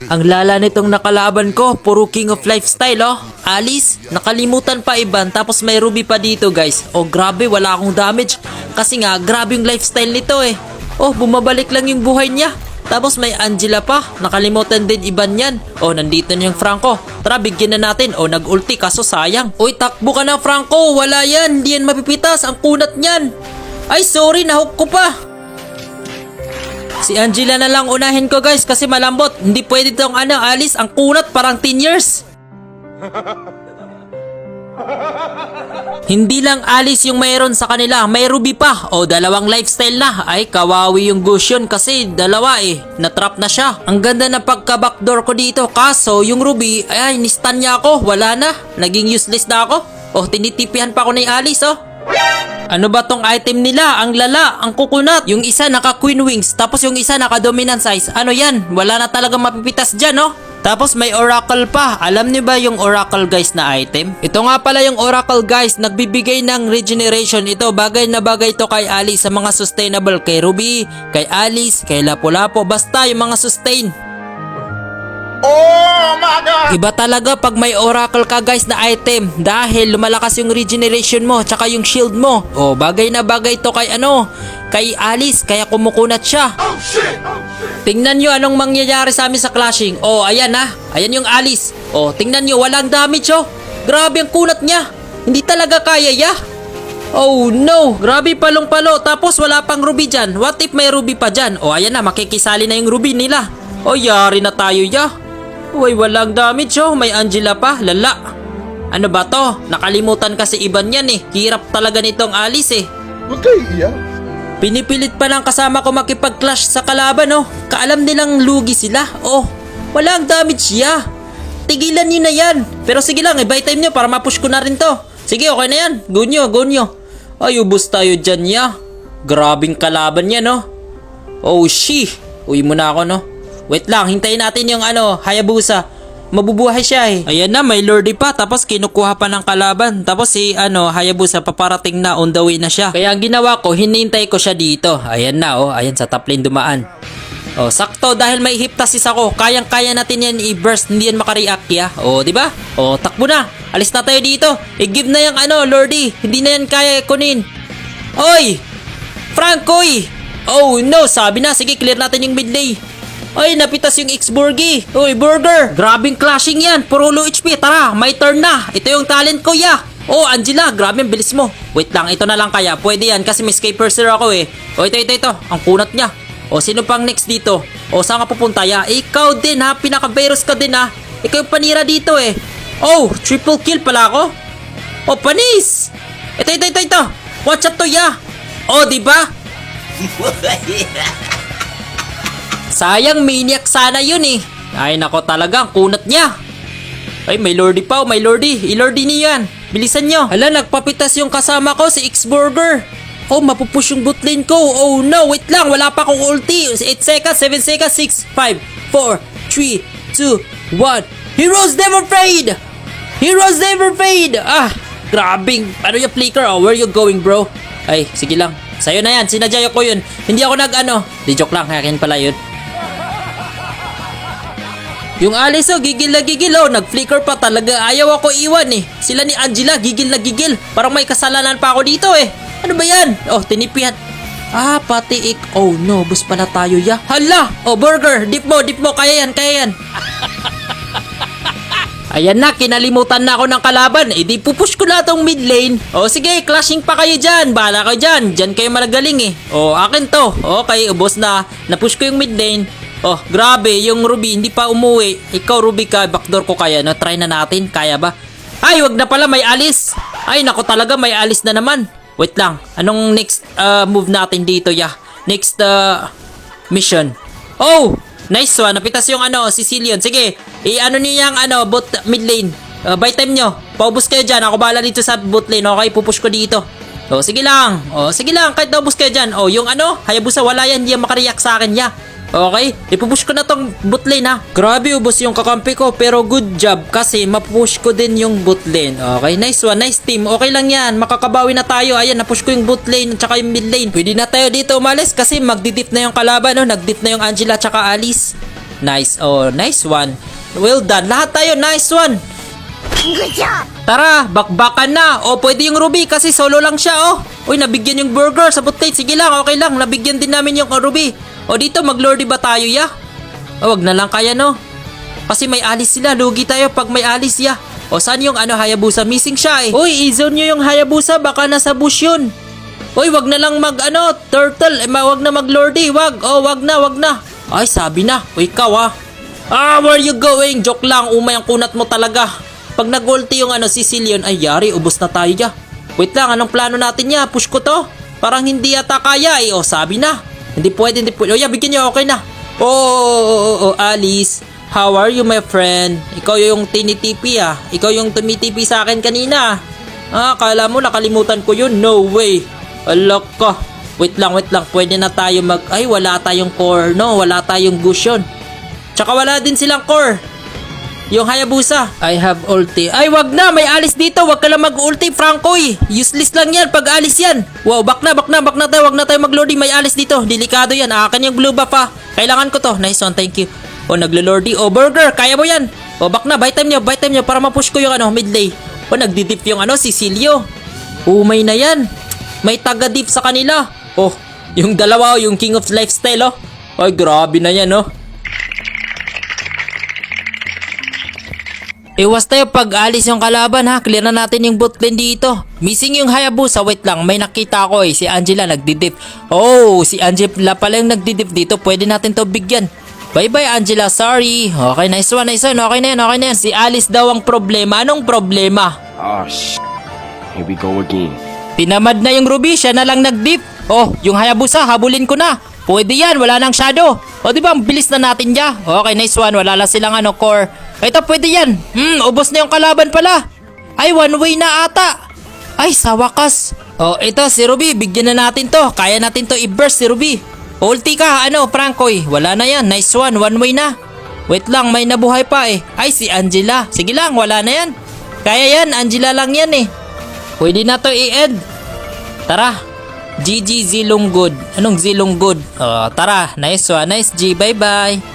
Ang lala nitong nakalaban ko, puro king of lifestyle oh. Alice, nakalimutan pa iban tapos may ruby pa dito guys. Oh grabe, wala akong damage. Kasi nga, grabe yung lifestyle nito eh. Oh, bumabalik lang yung buhay niya. Tapos may Angela pa, nakalimutan din iban yan. Oh, nandito na yung Franco. Tara, bigyan na natin. Oh, nag-ulti kaso sayang. Uy, takbo ka na Franco, wala yan. Hindi yan mapipitas, ang kunat niyan. Ay, sorry, nahook ko pa. Si Angela na lang unahin ko guys kasi malambot. Hindi pwede tong Alice, ang kunat parang 10 years. Hindi lang Alice yung mayroon sa kanila, may Ruby pa. O dalawang lifestyle na. Ay kawawi yung Gusion kasi dalawa eh. Natrap na siya. Ang ganda na pagka-backdoor ko dito. Kaso yung Ruby, ay nistan niya ako. Wala na. Naging useless na ako. Oh, tinitipihan pa ako ni Alice oh. Ano ba tong item nila? Ang lala, ang kukunat. Yung isa naka queen wings, tapos yung isa naka dominant size. Ano yan? Wala na talaga mapipitas dyan, no? Tapos may oracle pa. Alam niyo ba yung oracle guys na item? Ito nga pala yung oracle guys. Nagbibigay ng regeneration. Ito bagay na bagay to kay Alice sa mga sustainable. Kay Ruby, kay Alice, kay Lapu-Lapu. Basta yung mga sustain. Oh my God! Iba talaga pag may oracle ka guys na item dahil lumalakas yung regeneration mo tsaka yung shield mo. Oh, bagay na bagay to kay kay Alice kaya kumukunat siya. Oh shit! Tingnan nyo anong mangyayari sa amin sa clashing. Oh, ayan ha. Ayan yung Alice. Oh, tingnan nyo walang damage oh. Grabe ang kunat niya. Hindi talaga kaya ya. Oh no, grabe palong-palo tapos wala pang ruby dyan. What if may ruby pa dyan? Oh, ayan na, makikisali na yung ruby nila. Oh, yari na tayo ya. Uy, walang damage oh. May Angela pa. Lala. Ano ba to? Nakalimutan kasi iban yan eh. Hirap talaga nitong Alice eh. Huwag kayo iiyak. Pinipilit pa ng kasama ko makipag-clash sa kalaban oh. Kaalam nilang lugi sila. Oh, walang damage ya. Tigilan nyo na yan. Pero sige lang, i-buy time nyo para ma-push ko na rin to. Sige, okay na yan. Go nyo. Ay, ubos tayo dyan ya. Grabing kalaban yan oh. Oh, she. Uwi muna ako no. Wait lang, hintayin natin yung Hayabusa. Mabubuhay siya eh. Ayan na, may Lordy pa. Tapos kinukuha pa ng kalaban. Tapos si Hayabusa paparating na, on the way na siya. Kaya ang ginawa ko, hinintay ko siya dito. Ayan na oh, ayan sa top lane dumaan. Oh, sakto dahil may hypnosis ako. Kayang-kaya natin yan i-burst, hindi yan makareact ya. Oh, di ba? Oh, takbo na. Alis na tayo dito. I-give na yung Lordy. Hindi na yan kaya kunin. Oy! Francoy! Oh no, sabi na. Sige, clear natin yung mid lane. Ay, napitas yung X-Burgy. Uy, Burger. Grabing clashing yan. Puro low HP. Tara, may turn na. Ito yung talent ko, ya. Oh, Angela. Grabe, ang bilis mo. Wait lang, ito na lang kaya. Pwede yan kasi may Skypercer ako eh. Oh, ito. Ang kunat niya. Oh, sino pang next dito? Oh, saan ka pupunta, ya? Ikaw din, ha? Pinaka-virus ka din, ha? Ikaw yung panira dito, eh. Oh, triple kill pala ako. Oh, panis. Ito. Watch out to, ya. Oh, diba? Sayang, maniac sana yun eh. Ay nako talaga, ang kunat niya. Ay, may Lordy pa, may Lordy. I-Lordy niya yan. Bilisan nyo. Hala, nagpapitas yung kasama ko, si X-Burger. Oh, mapupush yung bot lane ko. Oh no, wait lang, wala pa akong ulti. 8 seconds, 7 seconds, 6, 5, 4, 3, 2, 1. Heroes never fade! Heroes never fade! Ah, grabing. Ano yung flicker? Oh, where you going, bro? Ay, sige lang. Sa'yo na yan, sinadya ko yun. Hindi ako Di joke lang, akin pala yun. Yung Alice oh, gigil na gigil oh, nag-flicker pa talaga, ayaw ako iwan eh. Sila ni Angela, gigil na gigil. Parang may kasalanan pa ako dito eh. Ano ba yan? Oh, tinipihan. Ah, pati oh no, bus pala tayo ya. Hala, oh Burger, dip mo, kaya yan. Ayan na, kinalimutan na ako ng kalaban. Eh di pupush ko na tong mid lane. Oh sige, clashing pa kayo dyan. Bahala kayo dyan. Dyan kayo malagaling eh. Oh, akin to. Okay, ubos na. Napush ko yung mid lane. Oh, grabe, yung Ruby hindi pa umuwi. Ikaw Ruby ka, backdoor ko kaya. No, try na natin, kaya ba? Ay, wag na pala, may Alice. Ay, nako talaga, may Alice na naman. Wait lang, anong next move natin dito, ya? Next mission. Oh, nice one, napitas yung Sicilian. Sige, i-ano niyo yung bot mid lane. Buy time nyo, paubos kayo dyan. Ako bahala dito sa bot lane, okay? Pupush ko dito. Oh, sige lang, kahit naubos kayo dyan. Oh, yung Hayabusa, wala yan, hindi yan makareact sa akin, ya. Okay, ipupush ko na tong bot lane ha. Grabe, ubos yung kakampi ko pero good job kasi mapupush ko din yung bot lane. Okay, nice one, nice team. Okay lang yan, makakabawi na tayo. Ayan, napush ko yung bot lane at saka yung mid lane. Pwede na tayo dito umalis kasi magdidip na yung kalaban. No? Nagdip na yung Angela at saka Alice. Nice. Oh, nice one. Well done. Lahat tayo, nice one. Tara, bakbakan na. O, pwede yung Ruby kasi solo lang siya, oh. Uy, nabigyan yung burger sa plate. Sige lang, okay lang. Nabigyan din namin yung Ruby. O, dito, mag-lordy ba tayo, ya? O, wag na lang kaya, no? Kasi may alis sila. Lugi tayo pag may alis, ya. O, saan yung Hayabusa? Missing siya, eh. Uy, i-zone nyo yung Hayabusa. Baka nasa bush yun. Uy, wag na lang turtle. Wag na mag-lordy. Wag. O, wag na. Ay, sabi na. Uy, ikaw, where you going? Joke lang. Umay ang kunat mo talaga. Pag nag-ulti yung Sicilian, ay yari, ubos na tayo ya. Wait lang, anong plano natin ya? Push ko to? Parang hindi yata kaya eh. O, sabi na. Hindi pwede. O, ya, bigyan niyo, okay na. Alice. How are you, my friend? Ikaw yung tinitipi Ikaw yung tumitipi sa akin kanina. Kala mo nakalimutan ko yun? No way. Alok ka. Wait lang. Pwede na tayo Ay, wala tayong core, no? Wala tayong cushion. Tsaka wala din silang core. Yung Hayabusa. I have ulti. Ay, wag na. May alis dito. Wag ka lang mag-ulti, Francoy. Useless lang yan pag alis yan. Wow, back na tayo. Wag na tayo mag-lordy. May alis dito. Delikado yan. Akin yung blue buff Kailangan ko to. Nice one, thank you. O, naglo-lordy. O, burger. Kaya mo yan. O, back na. Buy time nyo para ma-push ko yung mid lane. O, nagdidip yung Sicilio. Umay na yan. May taga-dip sa kanila. Oh, yung dalawa, yung King of Lifestyle, Ay, grabe na yan, Iwas tayo pag alis yung kalaban, Clear na natin yung bot lane dito. Missing yung Hayabusa. Wait lang, may nakita ko Si Angela nagdidip. Oh, si Angela pala yung nagdidip dito. Pwede natin to bigyan. Bye-bye, Angela. Sorry. Okay, nice one. Okay na yan. Si Alice daw ang problema. Anong problema? Oh, here we go again. Tinamad na yung Ruby, siya na lang nag-dip. Oh, yung Hayabusa, habulin ko na. Pwede yan, wala nang shadow. O, diba, ang bilis na natin ya. Okay, nice one. Wala lang silang core. Ito, pwede yan. Ubos na yung kalaban pala. Ay, one way na ata. Ay, sa wakas. Oh, ito, si Ruby, bigyan na natin to. Kaya natin to i-burst si Ruby. Ulti ka, Francoy. Wala na yan, nice one. One way na. Wait lang, may nabuhay pa Ay, si Angela. Sige lang, wala na yan. Kaya yan, Angela lang yan Pwede na to i-end. Tara. GG Zilong good. Anong Zilong good? Tara. Nice one. Nice G. Bye-bye.